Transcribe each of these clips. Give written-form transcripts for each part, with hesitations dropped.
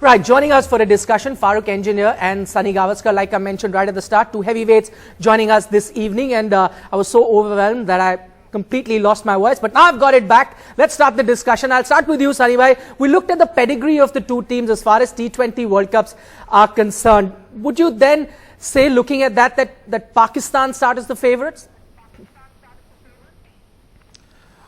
Right, joining us for a discussion, Farooq Engineer and Sunil Gavaskar, like I mentioned right at the start, two heavyweights joining us this evening, and I was so overwhelmed that I completely lost my voice, but now I've got it back. Let's start the discussion. I'll start with you, Sunny bhai. We looked at the pedigree of the two teams as far as T20 World Cups are concerned. Would you then say, looking at that Pakistan start as the favourites?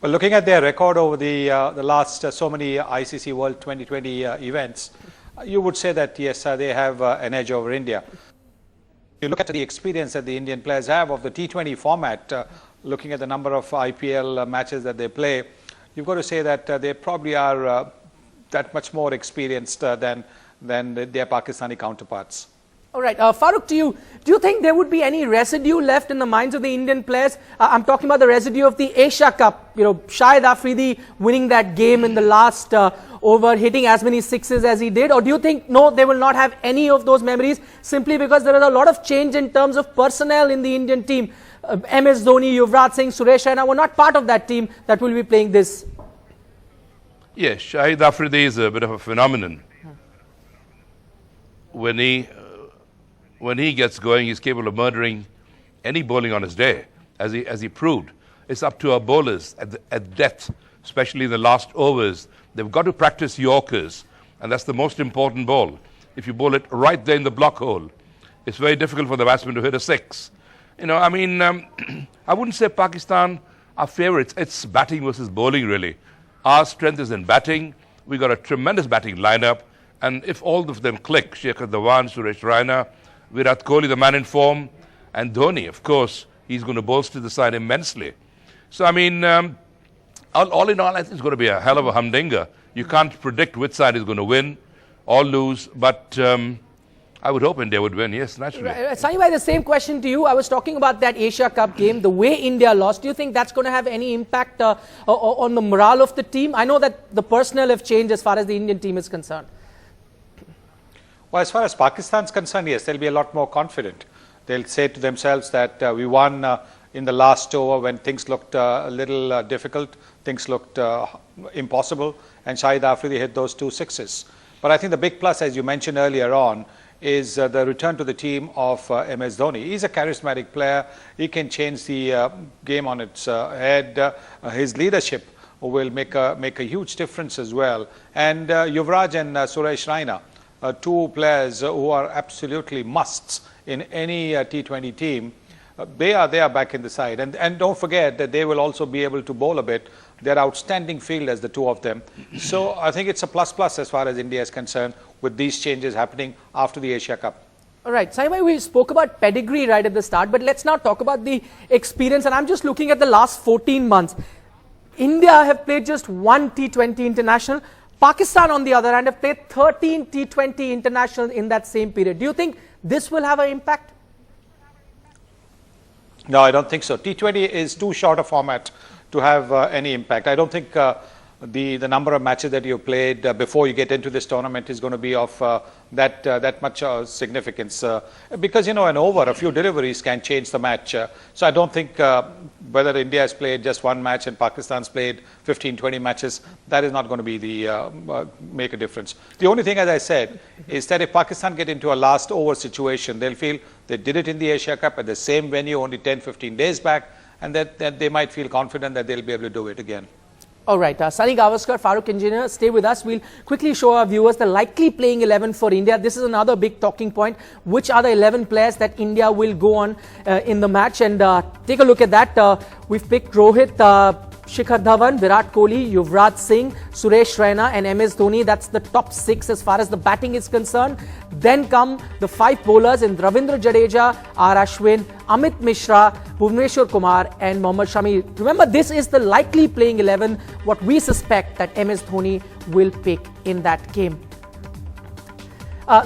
Well, looking at their record over the last so many ICC World 2020 events, you would say that yes, they have an edge over India. You look at the experience that the Indian players have of the T20 format, looking at the number of IPL matches that they play, you've got to say that they probably are that much more experienced than their Pakistani counterparts. All right, Farooq, do you think there would be any residue left in the minds of the Indian players? I'm talking about the residue of the Asia Cup. You know, Shahid Afridi winning that game in the last over, hitting as many sixes as he did. Or do you think, no, they will not have any of those memories simply because there is a lot of change in terms of personnel in the Indian team? MS Dhoni, Yuvraj Singh, Suresh Raina were not part of that team that will be playing this. Yes, Shahid Afridi is a bit of a phenomenon. When he gets going, he's capable of murdering any bowling on his day, as he proved. It's up to our bowlers at depth, especially in the last overs. They've got to practice Yorkers, and that's the most important ball. If you bowl it right there in the block hole, it's very difficult for the batsman to hit a six. You know, I mean, I wouldn't say Pakistan are favourites. It's batting versus bowling, really. Our strength is in batting. We've got a tremendous batting lineup, and if all of them click, Shikhar Dhawan, Suresh Raina, Virat Kohli, the man in form, and Dhoni, of course, he's going to bolster the side immensely. So, I mean, all in all, I think it's going to be a hell of a humdinger. You can't predict which side is going to win or lose, but I would hope India would win, yes, naturally. Sunny bhai, the same question to you. I was talking about that Asia Cup game, the way India lost. Do you think that's going to have any impact on the morale of the team? I know that the personnel have changed as far as the Indian team is concerned. Well, as far as Pakistan is concerned, yes, they'll be a lot more confident. They'll say to themselves that we won in the last over when things looked a little difficult, things looked impossible, and Shahid Afridi hit those two sixes. But I think the big plus, as you mentioned earlier on, is the return to the team of MS Dhoni. He's a charismatic player. He can change the game on its head. His leadership will make a huge difference as well. And Yuvraj and Suresh Raina, two players who are absolutely musts in any T20 team, they are back in the side. And don't forget that they will also be able to bowl a bit. They're outstanding fielders, the two of them. So I think it's a plus as far as India is concerned with these changes happening after the Asia Cup. All right, Sunny, we spoke about pedigree right at the start, but let's now talk about the experience. And I'm just looking at the last 14 months. India have played just one T20 international. Pakistan, on the other hand, have played 13 T20 internationals in that same period. Do you think this will have an impact? No, I don't think so. T20 is too short a format to have any impact. I don't think the number of matches that you played before you get into this tournament is going to be of that much significance. Because, you know, an over, a few deliveries can change the match. So I don't think whether India has played just one match and Pakistan's played 15, 20 matches, that is not going to be the make a difference. The only thing, as I said, is that if Pakistan get into a last over situation, they'll feel they did it in the Asia Cup at the same venue only 10, 15 days back, and that they might feel confident that they'll be able to do it again. All right, Sunil Gavaskar, Farooq Engineer, stay with us. We'll quickly show our viewers the likely playing 11 for India. This is another big talking point. Which are the 11 players that India will go on in the match? And take a look at that. We've picked Rohit, Shikhar Dhawan, Virat Kohli, Yuvraj Singh, Suresh Raina and MS Dhoni. That's the top 6 as far as the batting is concerned. Then come the 5 bowlers in Ravindra Jadeja, R. Ashwin, Amit Mishra, Bhuvneshwar Kumar and Mohammad Shami. Remember, this is the likely playing 11, what we suspect that MS Dhoni will pick in that game.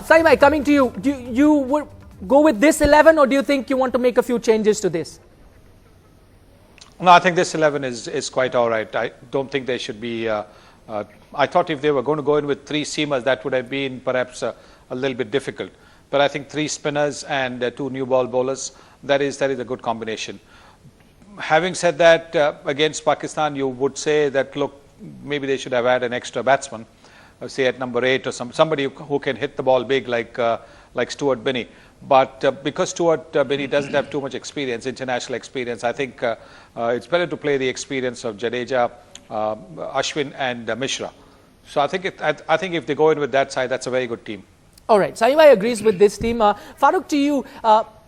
Sunny bhai, coming to you, you would go with this 11 or do you think you want to make a few changes to this? No, I think this 11 is quite all right. I don't think they should be. I thought if they were going to go in with 3 seamers, that would have been perhaps a little bit difficult. But I think 3 spinners and 2 new ball bowlers, that is a good combination. Having said that, against Pakistan, you would say that, look, maybe they should have had an extra batsman. say at number 8 or somebody who can hit the ball big like Stuart Binney. But because Stuart Binney doesn't have too much experience, international experience, I think it's better to play the experience of Jadeja, Ashwin and Mishra. So I think if they go in with that side, that's a very good team. All right, Sahibai agrees with this team. Farooq, to you,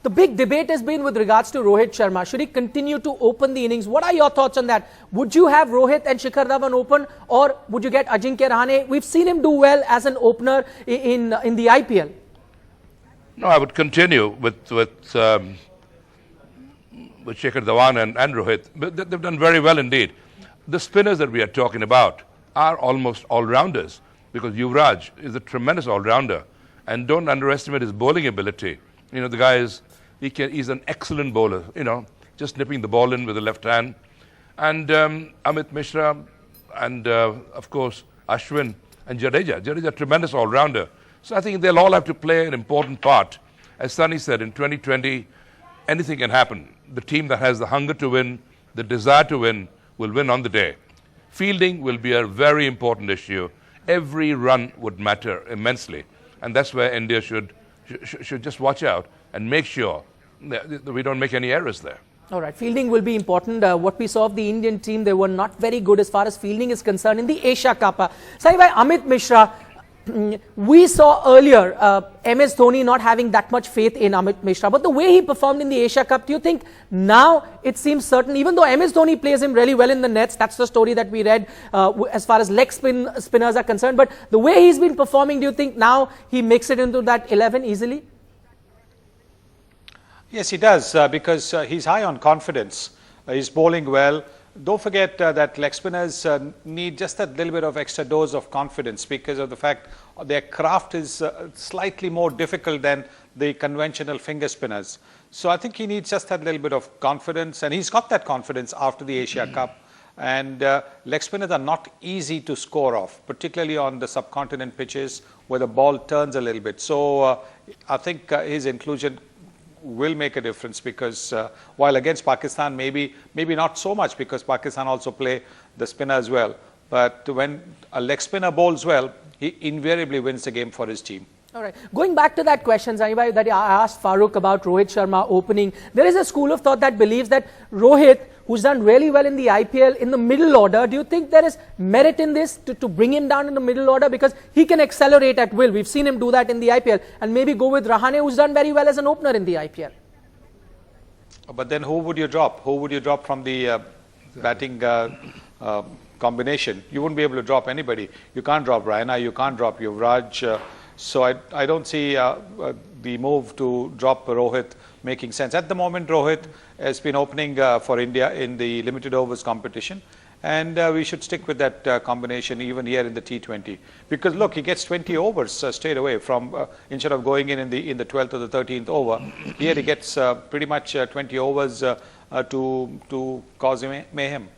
the big debate has been with regards to Rohit Sharma. Should he continue to open the innings? What are your thoughts on that? Would you have Rohit and Shikhar Dhawan open, or would you get Ajinkya Rahane? We've seen him do well as an opener in the IPL. No, I would continue with Shikhar Dhawan and Rohit. But they've done very well indeed. The spinners that we are talking about are almost all-rounders, because Yuvraj is a tremendous all-rounder. And don't underestimate his bowling ability. You know, the guy he's an excellent bowler, you know, just nipping the ball in with the left hand. And Amit Mishra and, of course, Ashwin and Jadeja. Jadeja, tremendous all-rounder. So I think they'll all have to play an important part. As Sunny said, in 2020, anything can happen. The team that has the hunger to win, the desire to win, will win on the day. Fielding will be a very important issue. Every run would matter immensely. And that's where India should just watch out and make sure that we don't make any errors there. All right, fielding will be important. What we saw of the Indian team, they were not very good as far as fielding is concerned in the Asia Cup. Sahibai, Amit Mishra, we saw earlier MS Dhoni not having that much faith in Amit Mishra, but the way he performed in the Asia Cup, do you think now it seems certain, even though MS Dhoni plays him really well in the nets, that's the story that we read as far as leg spinners are concerned, but the way he's been performing, do you think now he makes it into that 11 easily? Yes, he does, because he's high on confidence. He's bowling well. Don't forget that leg spinners need just that little bit of extra dose of confidence, because of the fact their craft is slightly more difficult than the conventional finger spinners. So I think he needs just that little bit of confidence, and he's got that confidence after the Asia Cup. And leg spinners are not easy to score off, particularly on the subcontinent pitches where the ball turns a little bit. So I think his inclusion will make a difference, because while against Pakistan maybe not so much, because Pakistan also play the spinner as well, but when a leg spinner bowls well, he invariably wins the game for his team. All right, going back to that question, Sahibai, that I asked Farooq about Rohit Sharma opening, there is a school of thought that believes that Rohit, who's done really well in the IPL in the middle order, do you think there is merit in this to bring him down in the middle order, because he can accelerate at will? We've seen him do that in the IPL, and maybe go with Rahane, who's done very well as an opener in the IPL. But then who would you drop? Who would you drop from the batting combination? You wouldn't be able to drop anybody. You can't drop Raina, you can't drop Yuvraj. So I don't see the move to drop Rohit making sense. At the moment, Rohit has been opening for India in the limited overs competition, and we should stick with that combination even here in the T20, because look, he gets 20 overs straight away from instead of going in the 12th or the 13th over. Here he gets pretty much 20 overs to cause mayhem.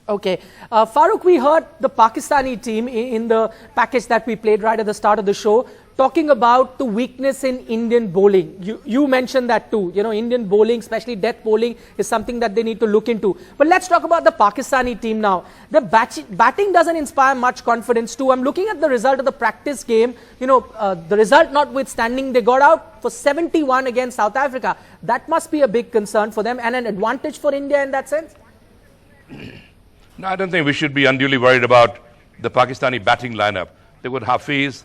Okay, Farooq, we heard the Pakistani team in the package that we played right at the start of the show talking about the weakness in Indian bowling. You mentioned that too. You know, Indian bowling, especially death bowling, is something that they need to look into. But let's talk about the Pakistani team now. The batting doesn't inspire much confidence too. I'm looking at the result of the practice game. You know, the result notwithstanding, they got out for 71 against South Africa. That must be a big concern for them and an advantage for India in that sense. No, I don't think we should be unduly worried about the Pakistani batting lineup. They would Hafiz,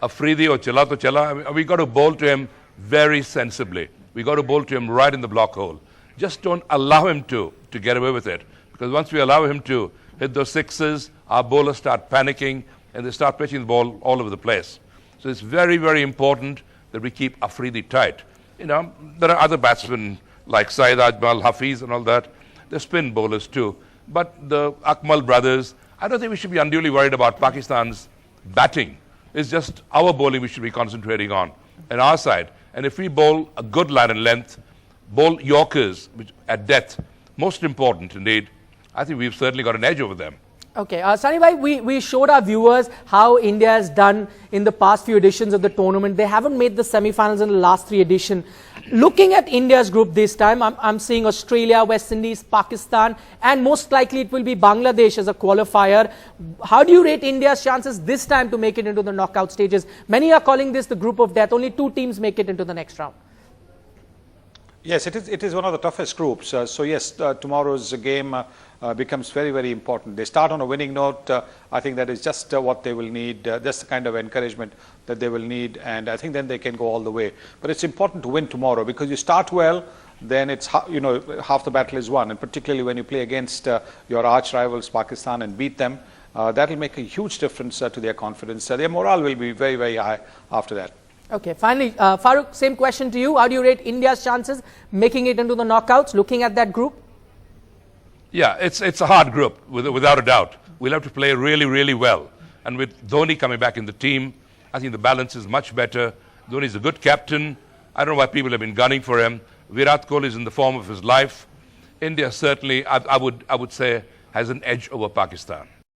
Afridi or Chala to Chala. We got to bowl to him very sensibly. We got to bowl to him right in the block hole. Just don't allow him to get away with it. Because once we allow him to hit those sixes, our bowlers start panicking and they start pitching the ball all over the place. So it's very, very important that we keep Afridi tight. You know, there are other batsmen like Saeed Ajmal, Hafiz and all that. They're spin bowlers too. But the Akmal brothers, I don't think we should be unduly worried about Pakistan's batting. It's just our bowling we should be concentrating on our side. And if we bowl a good line and length, bowl Yorkers at depth, most important indeed, I think we've certainly got an edge over them. Okay, Sunny bhai, we showed our viewers how India has done in the past few editions of the tournament. They haven't made the semi-finals in the last 3 editions. Looking at India's group this time, I'm seeing Australia, West Indies, Pakistan, and most likely it will be Bangladesh as a qualifier. How do you rate India's chances this time to make it into the knockout stages? Many are calling this the group of death. Only 2 teams make it into the next round. Yes, it is one of the toughest groups. So yes, tomorrow's game becomes very, very important. They start on a winning note. I think that is just what they will need, just the kind of encouragement that they will need, and I think then they can go all the way. But it's important to win tomorrow, because you start well, then it's, you know, half the battle is won, and particularly when you play against your arch rivals Pakistan and beat them, that will make a huge difference to their confidence. Their morale will be very, very high after that. Okay, finally, Farooq, same question to you. How do you rate India's chances making it into the knockouts, looking at that group? Yeah, it's a hard group, without a doubt. We'll have to play really, really well. And with Dhoni coming back in the team, I think the balance is much better. Dhoni's a good captain. I don't know why people have been gunning for him. Virat Kohli is in the form of his life. India certainly, I would say, has an edge over Pakistan.